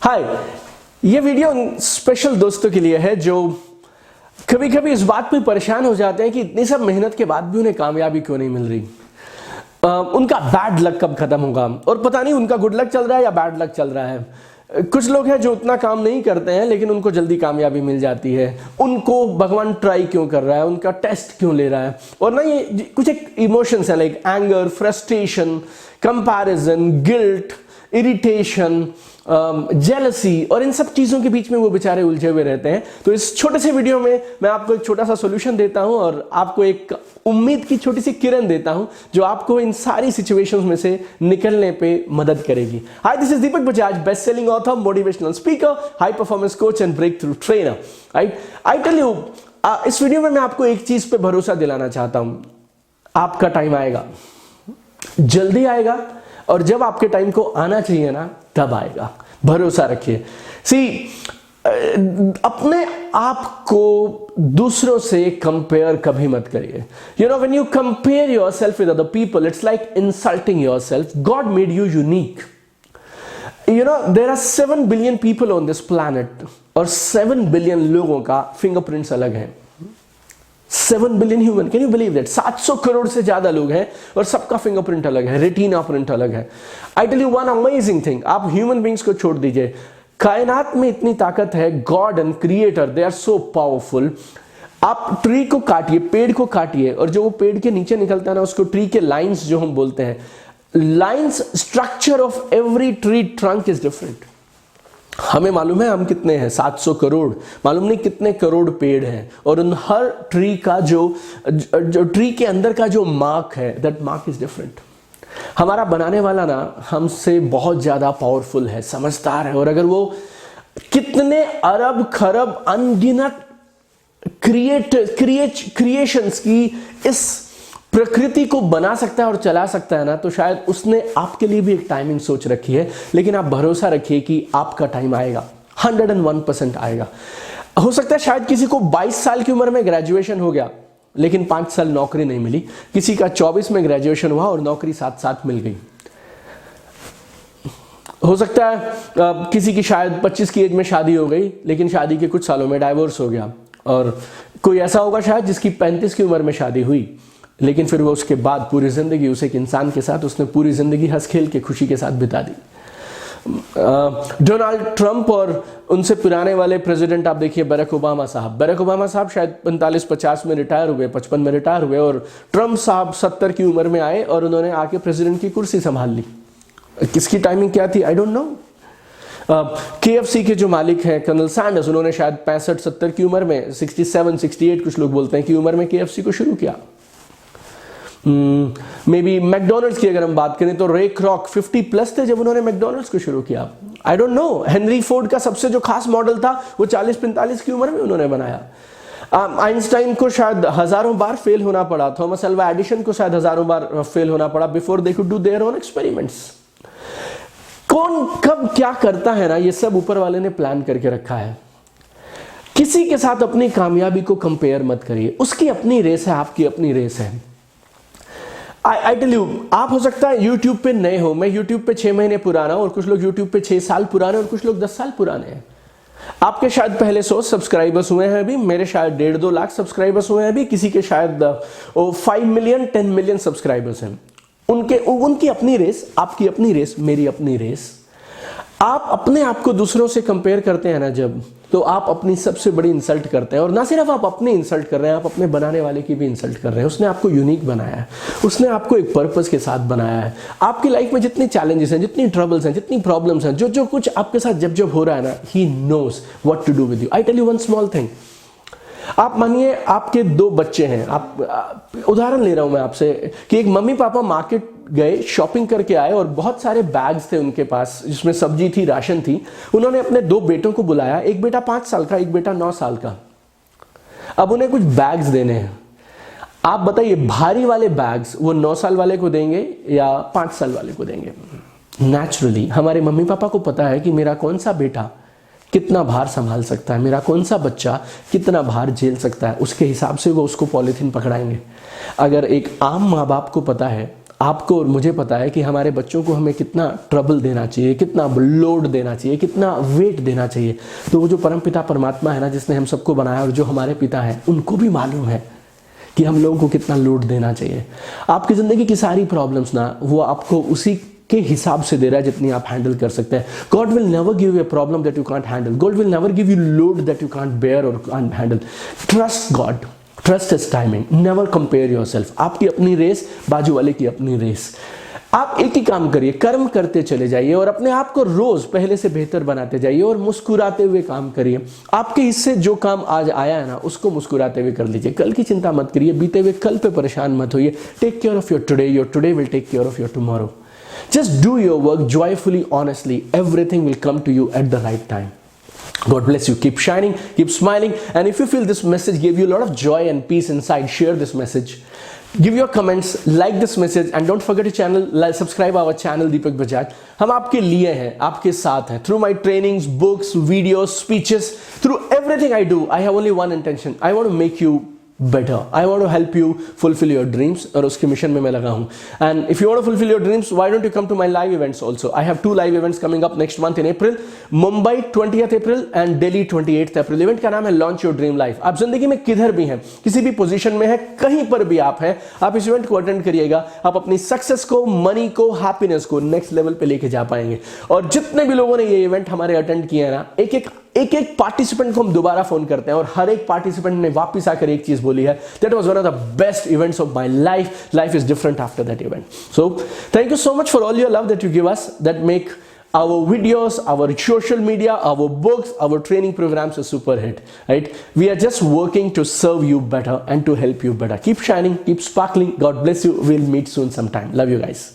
हाय, ये video special दोस्तों के लिए है जो कभी कभी इस बात पे परेशान हो जाते हैं कि इतनी सब मेहनत के बाद भी उन्हें कामयाबी क्यों नहीं मिल रही। उनका बैड लक कब खत्म होगा, और पता नहीं उनका गुड लक चल रहा है या बैड लक चल रहा है। कुछ लोग हैं जो उतना काम नहीं करते हैं लेकिन उनको जल्दी कामयाबी मिल जाती है। उनको भगवान ट्राई क्यों कर रहा है, उनका टेस्ट क्यों ले रहा है। और ना ये कुछ एक इमोशंस है like anger, frustration, comparison, guilt, irritation, jealousy, और इन सब चीज़ों के बीच में वो बेचारे उलझे हुए रहते हैं। तो इस छोटे से वीडियो में मैं आपको एक छोटा सा सॉल्यूशन देता हूं और आपको एक उम्मीद की छोटी सी किरण देता हूं जो आपको इन सारी सिचुएशंस में से निकलने पे मदद करेगी। Hi, this is Deepak Bajaj, best selling author, motivational speaker, high performance coach and breakthrough trainer. Right, I tell you, इस वीडियो में मैं आपको एक चीज पे भरोसा दिलाना चाहता हूं। आपका टाइम आएगा, जल्दी आएगा, और जब आपके टाइम को आना चाहिए ना तब आएगा। भरोसा रखिए। अपने आप को दूसरों से कंपेयर कभी मत करिए। You know, when you compare yourself with other people, it's like insulting yourself. God made you unique. You know, there are 7 billion people on this planet, और 7 बिलियन लोगों का फिंगरप्रिंट्स अलग है। 7 billion human, can you believe that? 700 crore से ज्यादा लोग हैं और सबका फिंगरप्रिंट अलग है, रेटिना प्रिंट अलग है। I tell you one amazing thing, आप ह्यूमन बींग्स को छोड़ दीजिए, कायनात में इतनी ताकत है। God and creator, they are so powerful. आप ट्री को काटिए, पेड़ को काटिए, और जो वो पेड़ के नीचे निकलता है ना, उसको ट्री के लाइंस जो हम बोलते हैं, lines, structure of every tree trunk is different. हमें मालूम है हम कितने हैं, 700 करोड़, मालूम नहीं कितने करोड़ पेड़ हैं, और उन हर ट्री का जो ट्री के अंदर का जो मार्क है, दैट मार्क इज डिफरेंट। हमारा बनाने वाला ना हमसे बहुत ज्यादा पावरफुल है, समझदार है, और अगर वो कितने अरब खरब अनगिनत क्रिएशंस की इस प्रकृति को बना सकता है और चला सकता है ना, तो शायद उसने आपके लिए भी एक टाइमिंग सोच रखी है। लेकिन आप भरोसा रखिए कि आपका टाइम आएगा, 101% आएगा। हो सकता है शायद किसी को 22 साल की उम्र में ग्रेजुएशन हो गया लेकिन 5 साल नौकरी नहीं मिली। किसी का 24 में ग्रेजुएशन हुआ और नौकरी साथ साथ मिल गई। हो सकता है किसी की शायद 25 की एज में शादी हो गई लेकिन शादी के कुछ सालों में डाइवोर्स हो गया। और कोई ऐसा होगा शायद जिसकी 35 की उम्र में शादी हुई लेकिन फिर वो उसके बाद पूरी जिंदगी उस एक इंसान के साथ उसने पूरी जिंदगी हंस खेल के खुशी के साथ बिता दी। डोनाल्ड ट्रंप और उनसे पुराने वाले प्रेसिडेंट आप देखिए, बराक ओबामा साहब। बराक ओबामा साहब शायद 45-50 में रिटायर हुए, 55 में रिटायर हुए, और ट्रंप साहब 70 की उम्र में आए और उन्होंने आके प्रेसिडेंट की कुर्सी संभाल ली। किसकी टाइमिंग क्या थी, आई डोंट नो। KFC के जो मालिक हैं कर्नल सैंडर्स, उन्होंने शायद 65-70 की उम्र में, 67-68 कुछ लोग बोलते हैं की उम्र में KFC को शुरू किया। मे बी मैकडोनल्ड्स की अगर हम बात करें तो रे क्रॉक 50 प्लस थे जब उन्होंने मैकडोनल्ड्स को शुरू किया। I don't know. Henry Ford का सबसे जो खास मॉडल था वो 40-45 की उम्र में उन्होंने बनाया। आइंस्टाइन को शायद हजारों बार फेल होना पड़ा, थॉमस अल्वा एडिसन को शायद हजारों बार फेल होना पड़ा before they could do their own experiments. कौन कब क्या करता है ना, ये सब ऊपर वाले ने प्लान करके रखा है। किसी के साथ अपनी कामयाबी को कंपेयर मत करिए, उसकी अपनी रेस है, आपकी अपनी रेस है। आई टेल यू, आप हो सकता है YouTube पे नए हो, मैं YouTube पे 6 महीने पुराना हूं, और कुछ लोग YouTube पे 6 साल पुराने, और कुछ लोग 10 साल पुराने हैं। आपके शायद पहले 100 सब्सक्राइबर्स हुए हैं अभी, मेरे शायद 1.5-2 लाख सब्सक्राइबर्स हुए हैं अभी, किसी के शायद 5 मिलियन 10 मिलियन सब्सक्राइबर्स हैं। उनकी अपनी रेस, आपकी अपनी रेस, मेरी अपनी रेस। आप अपने आप को दूसरों से कंपेयर करते हैं ना जब, तो आप अपनी सबसे बड़ी इंसल्ट करते हैं। और ना सिर्फ आप अपनी इंसल्ट कर रहे हैं, आप अपने बनाने वाले की भी इंसल्ट कर रहे हैं। उसने आपको यूनिक बनाया है, उसने आपको एक पर्पस के साथ बनाया है। आपकी लाइफ में जितनी चैलेंजेस हैं, जितनी ट्रबल्स हैं, जितनी प्रॉब्लम्स हैं, जो कुछ आपके साथ जब हो रहा है ना, he knows what to do with you. I tell you one small thing. आप मानिए आपके 2 बच्चे हैं, आप उदाहरण ले रहा हूं मैं आपसे, कि एक मम्मी पापा मार्केट गए, शॉपिंग करके आए, और बहुत सारे बैग्स थे उनके पास जिसमें सब्जी थी, राशन थी। उन्होंने अपने 2 बेटों को बुलाया, एक बेटा 5 साल का, एक बेटा 9 साल का। अब उन्हें कुछ बैग्स देने हैं। आप बताइए, भारी वाले बैग्स वो 9 साल वाले को देंगे या 5 साल वाले को देंगे? नेचुरली हमारे मम्मी पापा को पता है कि मेरा कौन सा बेटा कितना भार संभाल सकता है, मेरा कौन सा बच्चा कितना भार झेल सकता है, उसके हिसाब से वो उसको पॉलीथीन पकड़ाएंगे। अगर एक आम माँ बाप को पता है आपको और मुझे पता है कि हमारे बच्चों को हमें कितना ट्रबल देना चाहिए, कितना लोड देना चाहिए, कितना वेट देना चाहिए। तो वो जो परमपिता परमात्मा है ना, जिसने हम सबको बनाया, और जो हमारे पिता हैं, उनको भी मालूम है कि हम लोगों को कितना लोड देना चाहिए। आपकी ज़िंदगी की सारी प्रॉब्लम्स ना वो आपको उसी के हिसाब से दे रहा है जितनी आप हैंडल कर सकते हैं। God will never give you a problem that you can't handle. God will never give you load that you can't bear और can't handle. Trust God, trust his timing, never compare yourself. आपकी अपनी race, बाजू वाले की अपनी race. आप एक ही काम करिए, कर्म करते चले जाइए और अपने आप को रोज पहले से बेहतर बनाते जाइए और मुस्कुराते हुए काम करिए। आपके हिस्से जो काम आज आया है ना, उसको मुस्कुराते हुए कर लीजिए। कल की चिंता मत करिए, बीते हुए कल पे परेशान मत होइए। Take care of your today will take care of your tomorrow. Just do your work joyfully, honestly. Everything will come to you at the right time. God bless you. Keep shining, keep smiling. And if you feel this message gave you a lot of joy and peace inside, share this message. Give your comments, like this message, and don't forget to subscribe our channel Deepak Bajaj. हम आपके लिए हैं, आपके साथ हैं. Through my trainings, books, videos, speeches, through everything I do, I have only one intention. I want to make you better. I want to help you fulfill your dreams, और उसके mission में मैं लगा हूँ. And if you want to fulfill your dreams, why don't you come to my live events also? I have 2 live events coming up next month in April. Mumbai 20th April and Delhi 28th April. Event का नाम है Launch Your Dream Life. आप जिंदगी में किधर भी हैं, किसी भी पोजीशन में हैं, कहीं पर भी आप हैं, आप इस इवेंट को अटेंड करिएगा. आप अपनी सक्सेस को, मनी को, हैप्पीनेस को नेक्स्ट लेवल पे लेके जा पाएंगे. और जितने भी लोगों ने ये इवेंट हमारे अटेंड किए हैं ना, एक पार्टिसिपेंट को हम दोबारा फोन करते हैं और हर एक पार्टिसिपेंट ने वापस आकर एक चीज बोली है, that was one of the best events of my life is different after that event. So thank you so much for all your love that you give us, that make our videos, our social media, our books, our training programs a super hit, right? We are just working to serve you better and to help you better. Keep shining, keep sparkling. God bless you. We'll meet soon sometime. Love you guys.